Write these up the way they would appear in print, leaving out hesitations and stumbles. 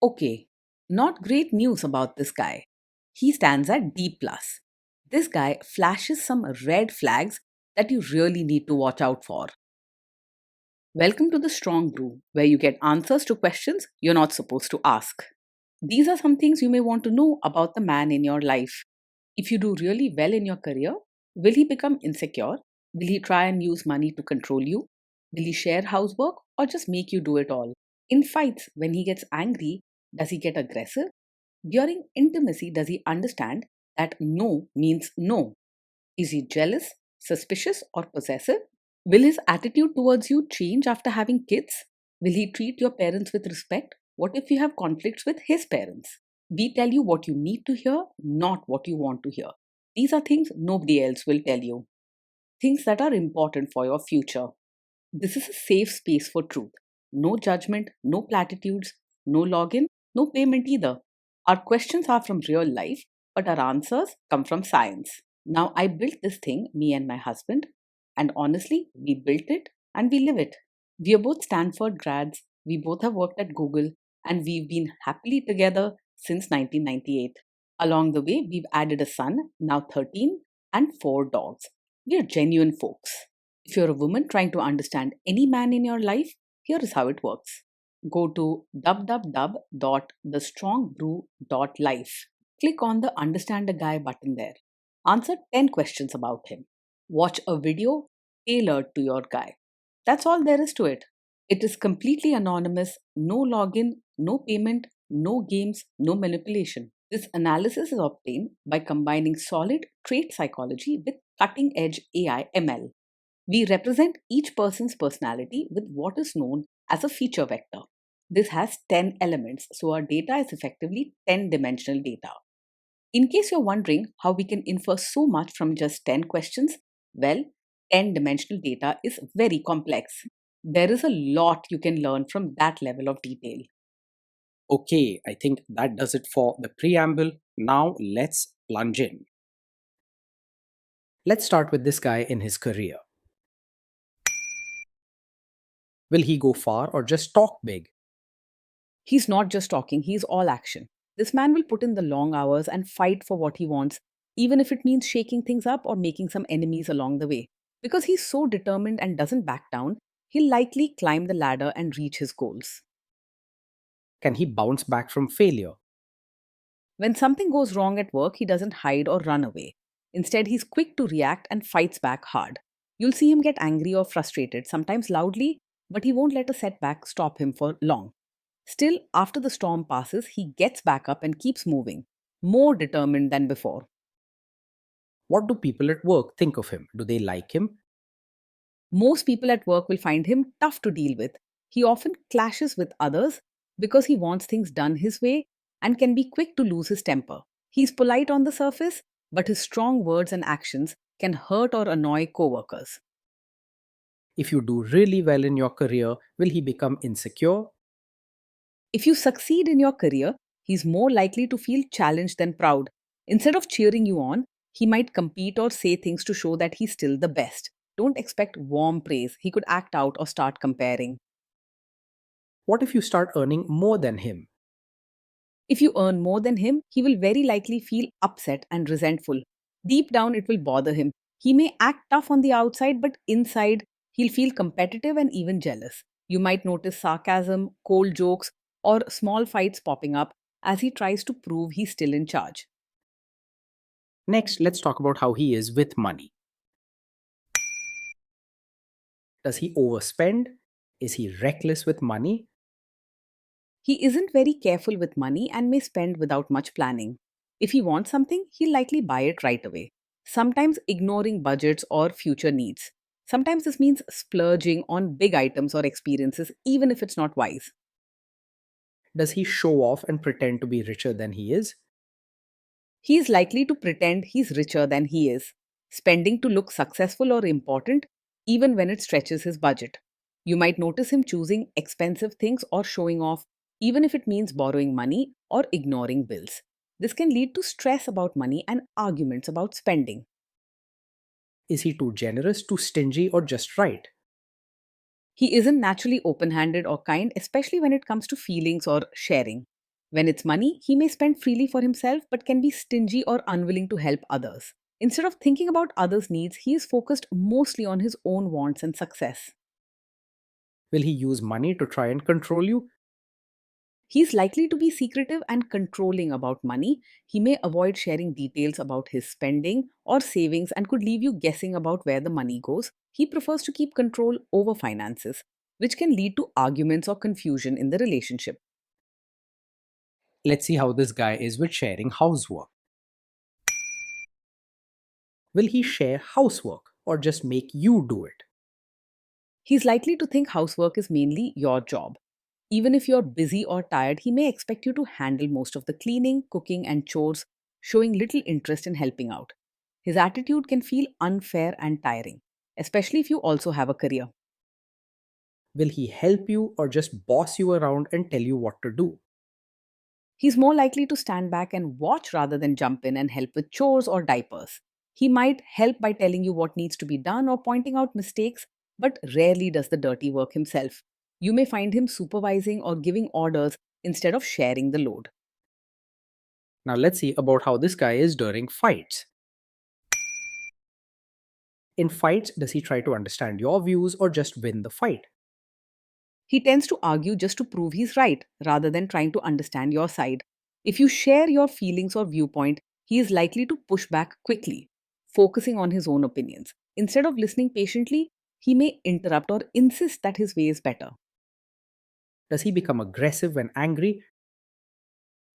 Okay, not great news about this guy. He stands at D. Plus. This guy flashes some red flags that you really need to watch out for. Welcome to the Strong Brew, where you get answers to questions you're not supposed to ask. These are some things you may want to know about the man in your life. If you do really well in your career, will he become insecure? Will he try and use money to control you? Will he share housework or just make you do it all? In fights, when he gets angry, does he get aggressive? During intimacy, does he understand that no means no? Is he jealous, suspicious, or possessive? Will his attitude towards you change after having kids? Will he treat your parents with respect? What if you have conflicts with his parents? We tell you what you need to hear, not what you want to hear. These are things nobody else will tell you. Things that are important for your future. This is a safe space for truth. No judgment, no platitudes, no login, no payment either. Our questions are from real life, but our answers come from science. Now, I built this thing, me and my husband, and honestly, we built it and we live it. We are both Stanford grads, we both have worked at Google, and we've been happily together since 1998. Along the way, we've added a son, now 13, and 4 dogs. We are genuine folks. If you're a woman trying to understand any man in your life, here is how it works. Go to www.thestrongbrew.life. Click on the Understand a Guy button there. Answer 10 questions about him. Watch a video tailored to your guy. That's all there is to it. It is completely anonymous, no login, no payment, no games, no manipulation. This analysis is obtained by combining solid trait psychology with cutting edge AI ML. We represent each person's personality with what is known as a feature vector. This has 10 elements, so our data is effectively 10-dimensional data. In case you're wondering how we can infer so much from just 10 questions, well, 10-dimensional data is very complex. There is a lot you can learn from that level of detail. Okay, I think that does it for the preamble. Now let's plunge in. Let's start with this guy in his career. Will he go far or just talk big? He's not just talking, he's all action. This man will put in the long hours and fight for what he wants, even if it means shaking things up or making some enemies along the way. Because he's so determined and doesn't back down, he'll likely climb the ladder and reach his goals. Can he bounce back from failure? When something goes wrong at work, he doesn't hide or run away. Instead, he's quick to react and fights back hard. You'll see him get angry or frustrated, sometimes loudly, but he won't let a setback stop him for long. Still, after the storm passes, he gets back up and keeps moving, more determined than before. What do people at work think of him? Do they like him? Most people at work will find him tough to deal with. He often clashes with others because he wants things done his way and can be quick to lose his temper. He's polite on the surface, but his strong words and actions can hurt or annoy coworkers. If you do really well in your career, will he become insecure? If you succeed in your career, he's more likely to feel challenged than proud. Instead of cheering you on, he might compete or say things to show that he's still the best. Don't expect warm praise. He could act out or start comparing. What if you start earning more than him? If you earn more than him, he will very likely feel upset and resentful. Deep down, it will bother him. He may act tough on the outside, but inside, he'll feel competitive and even jealous. You might notice sarcasm, cold jokes, or small fights popping up as he tries to prove he's still in charge. Next, let's talk about how he is with money. Does he overspend? Is he reckless with money? He isn't very careful with money and may spend without much planning. If he wants something, he'll likely buy it right away, sometimes ignoring budgets or future needs. Sometimes this means splurging on big items or experiences, even if it's not wise. Does he show off and pretend to be richer than he is? He is likely to pretend he's richer than he is, spending to look successful or important, even when it stretches his budget. You might notice him choosing expensive things or showing off, even if it means borrowing money or ignoring bills. This can lead to stress about money and arguments about spending. Is he too generous, too stingy, or just right? He isn't naturally open handed or kind, especially when it comes to feelings or sharing. When it's money, he may spend freely for himself but can be stingy or unwilling to help others. Instead of thinking about others' needs, he is focused mostly on his own wants and success. Will he use money to try and control you? He's likely to be secretive and controlling about money. He may avoid sharing details about his spending or savings and could leave you guessing about where the money goes. He prefers to keep control over finances, which can lead to arguments or confusion in the relationship. Let's see how this guy is with sharing housework. Will he share housework or just make you do it? He's likely to think housework is mainly your job. Even if you're busy or tired, he may expect you to handle most of the cleaning, cooking, and chores, showing little interest in helping out. His attitude can feel unfair and tiring, especially if you also have a career. Will he help you or just boss you around and tell you what to do? He's more likely to stand back and watch rather than jump in and help with chores or diapers. He might help by telling you what needs to be done or pointing out mistakes, but rarely does the dirty work himself. You may find him supervising or giving orders instead of sharing the load. Now let's see about how this guy is during fights. In fights, does he try to understand your views or just win the fight? He tends to argue just to prove he's right rather than trying to understand your side. If you share your feelings or viewpoint, he is likely to push back quickly, focusing on his own opinions. Instead of listening patiently, he may interrupt or insist that his way is better. Does he become aggressive when angry?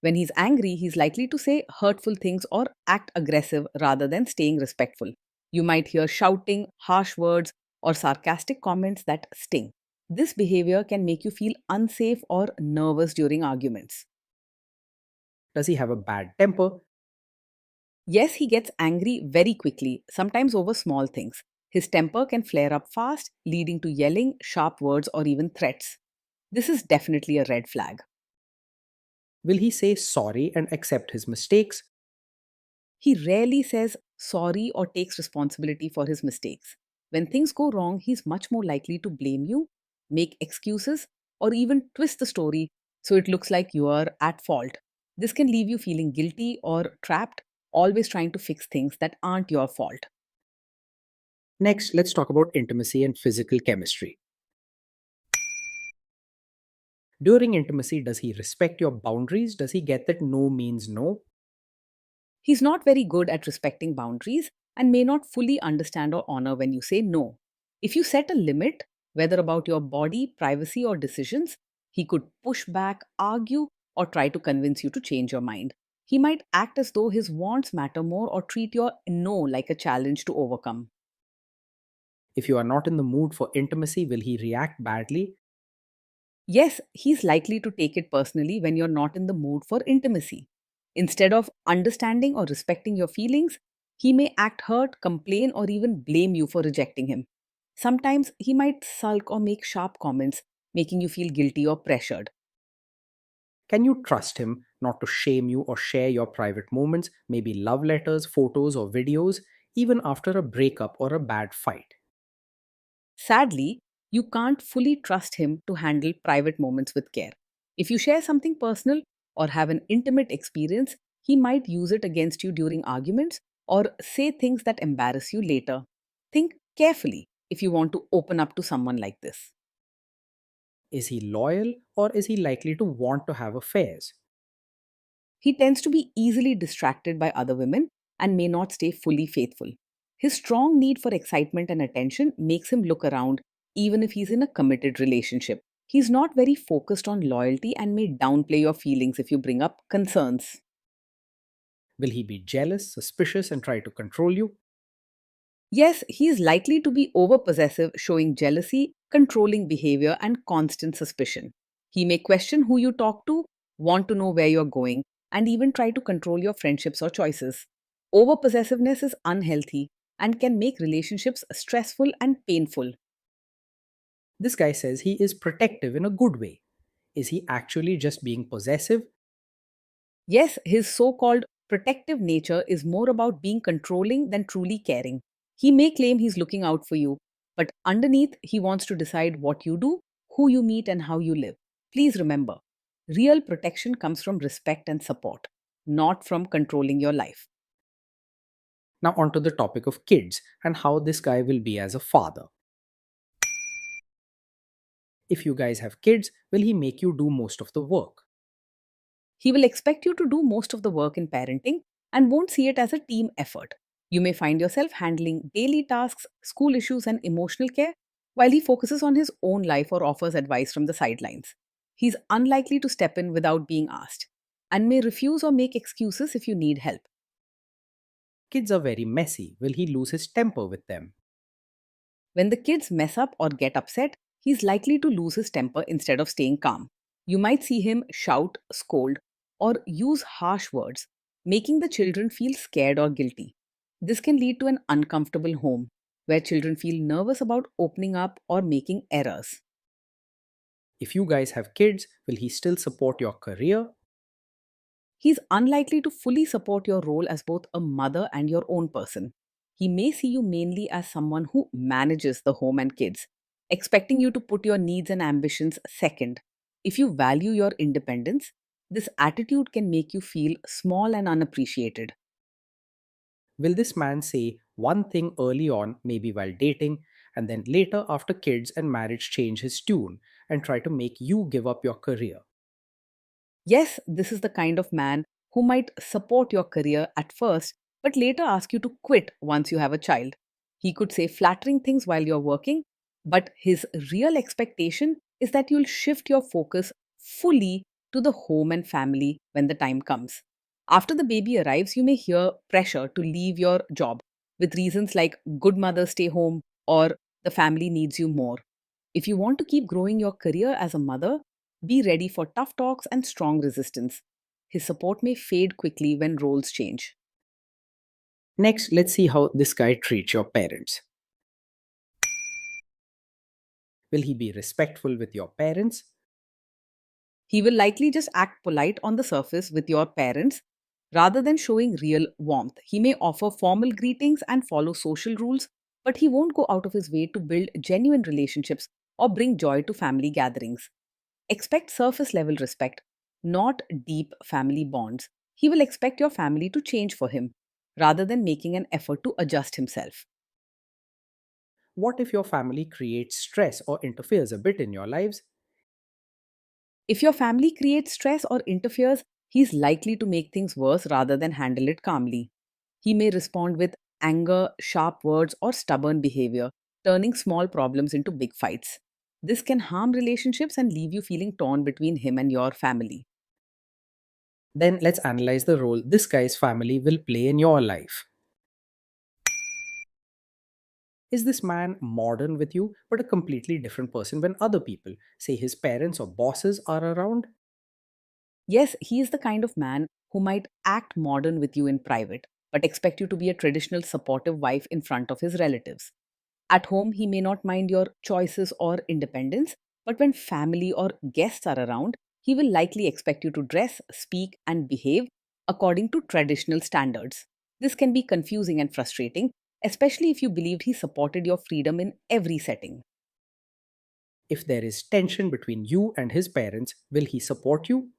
When he's angry, he's likely to say hurtful things or act aggressive rather than staying respectful. You might hear shouting, harsh words, or sarcastic comments that sting. This behavior can make you feel unsafe or nervous during arguments. Does he have a bad temper? Yes, he gets angry very quickly, sometimes over small things. His temper can flare up fast, leading to yelling, sharp words, or even threats. This is definitely a red flag. Will he say sorry and accept his mistakes? He rarely says sorry or takes responsibility for his mistakes. When things go wrong, he's much more likely to blame you, make excuses, or even twist the story so it looks like you are at fault. This can leave you feeling guilty or trapped, always trying to fix things that aren't your fault. Next, let's talk about intimacy and physical chemistry. During intimacy, does he respect your boundaries? Does he get that no means no? He's not very good at respecting boundaries and may not fully understand or honor when you say no. If you set a limit, whether about your body, privacy, or decisions, he could push back, argue, or try to convince you to change your mind. He might act as though his wants matter more or treat your no like a challenge to overcome. If you are not in the mood for intimacy, will he react badly? Yes, he's likely to take it personally when you're not in the mood for intimacy. Instead of understanding or respecting your feelings, he may act hurt, complain, or even blame you for rejecting him. Sometimes he might sulk or make sharp comments, making you feel guilty or pressured. Can you trust him not to shame you or share your private moments, maybe love letters, photos, or videos, even after a breakup or a bad fight? Sadly, you can't fully trust him to handle private moments with care. If you share something personal or have an intimate experience, he might use it against you during arguments or say things that embarrass you later. Think carefully if you want to open up to someone like this. Is he loyal or is he likely to want to have affairs? He tends to be easily distracted by other women and may not stay fully faithful. His strong need for excitement and attention makes him look around even if he's in a committed relationship. He's not very focused on loyalty and may downplay your feelings if you bring up concerns. Will he be jealous, suspicious, and try to control you? Yes, he is likely to be overpossessive, showing jealousy, controlling behavior, and constant suspicion. He may question who you talk to, want to know where you're going, and even try to control your friendships or choices. Overpossessiveness is unhealthy and can make relationships stressful and painful. This guy says he is protective in a good way. Is he actually just being possessive? Yes, his so called protective nature is more about being controlling than truly caring. He may claim he's looking out for you, but underneath, he wants to decide what you do, who you meet, and how you live. Please remember, Real protection comes from respect and support, not from controlling your life. Now, onto the topic of kids and how this guy will be as a father. If you guys have kids, will he make you do most of the work? He will expect you to do most of the work in parenting and won't see it as a team effort. You may find yourself handling daily tasks, school issues, and emotional care while he focuses on his own life or offers advice from the sidelines. He's unlikely to step in without being asked and may refuse or make excuses if you need help. Kids are very messy. Will he lose his temper with them? When the kids mess up or get upset, he's likely to lose his temper instead of staying calm. You might see him shout, scold, or use harsh words, making the children feel scared or guilty. This can lead to an uncomfortable home where children feel nervous about opening up or making errors. If you guys have kids, will he still support your career? He's unlikely to fully support your role as both a mother and your own person. He may see you mainly as someone who manages the home and kids, expecting you to put your needs and ambitions second. If you value your independence, this attitude can make you feel small and unappreciated. Will this man say one thing early on, maybe while dating, and then later after kids and marriage change his tune and try to make you give up your career? Yes, this is the kind of man who might support your career at first, but later ask you to quit once you have a child. He could say flattering things while you're working, but his real expectation is that you'll shift your focus fully to the home and family when the time comes. After the baby arrives, you may hear pressure to leave your job with reasons like good mother stay home or the family needs you more. If you want to keep growing your career as a mother, be ready for tough talks and strong resistance. His support may fade quickly when roles change. Next, let's see how this guy treats your parents. Will he be respectful with your parents? He will likely just act polite on the surface with your parents rather than showing real warmth. He may offer formal greetings and follow social rules, but he won't go out of his way to build genuine relationships or bring joy to family gatherings. Expect surface level respect, not deep family bonds. He will expect your family to change for him rather than making an effort to adjust himself. What if your family creates stress or interferes a bit in your lives? If your family creates stress or interferes, he's likely to make things worse rather than handle it calmly. He may respond with anger, sharp words, or stubborn behavior, turning small problems into big fights. This can harm relationships and leave you feeling torn between him and your family. Then let's analyze the role this guy's family will play in your life. Is this man modern with you, but a completely different person when other people, say his parents or bosses, are around? Yes, he is the kind of man who might act modern with you in private, but expect you to be a traditional supportive wife in front of his relatives. At home, he may not mind your choices or independence, but when family or guests are around, he will likely expect you to dress, speak, and behave according to traditional standards. This can be confusing and frustrating, especially if you believed he supported your freedom in every setting. If there is tension between you and his parents, will he support you?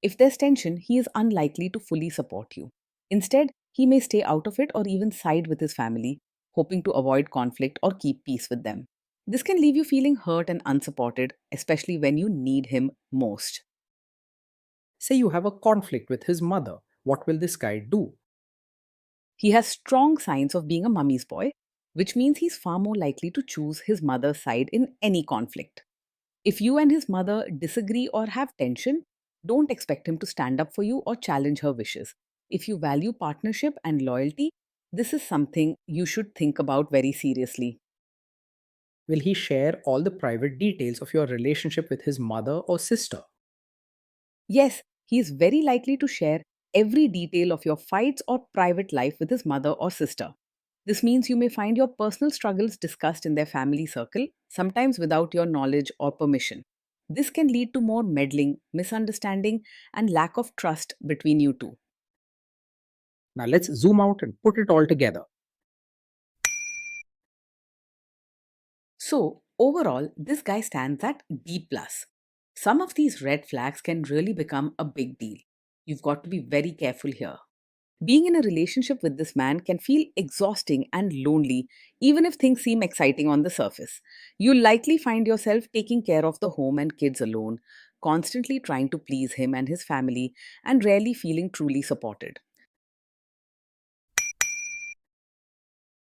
If there's tension, he is unlikely to fully support you. Instead, he may stay out of it or even side with his family, hoping to avoid conflict or keep peace with them. This can leave you feeling hurt and unsupported, especially when you need him most. Say you have a conflict with his mother. What will this guy do? He has strong signs of being a mummy's boy, which means he's far more likely to choose his mother's side in any conflict. If you and his mother disagree or have tension, don't expect him to stand up for you or challenge her wishes. If you value partnership and loyalty, this is something you should think about very seriously. Will he share all the private details of your relationship with his mother or sister? Yes, he is very likely to share every detail of your fights or private life with his mother or sister. This means you may find your personal struggles discussed in their family circle, sometimes without your knowledge or permission. This can lead to more meddling, misunderstanding, and lack of trust between you two. Now let's zoom out and put it all together. So, overall, this guy stands at B. Plus. Some of these red flags can really become a big deal. You've got to be very careful here. Being in a relationship with this man can feel exhausting and lonely, even if things seem exciting on the surface. You'll likely find yourself taking care of the home and kids alone, constantly trying to please him and his family, and rarely feeling truly supported.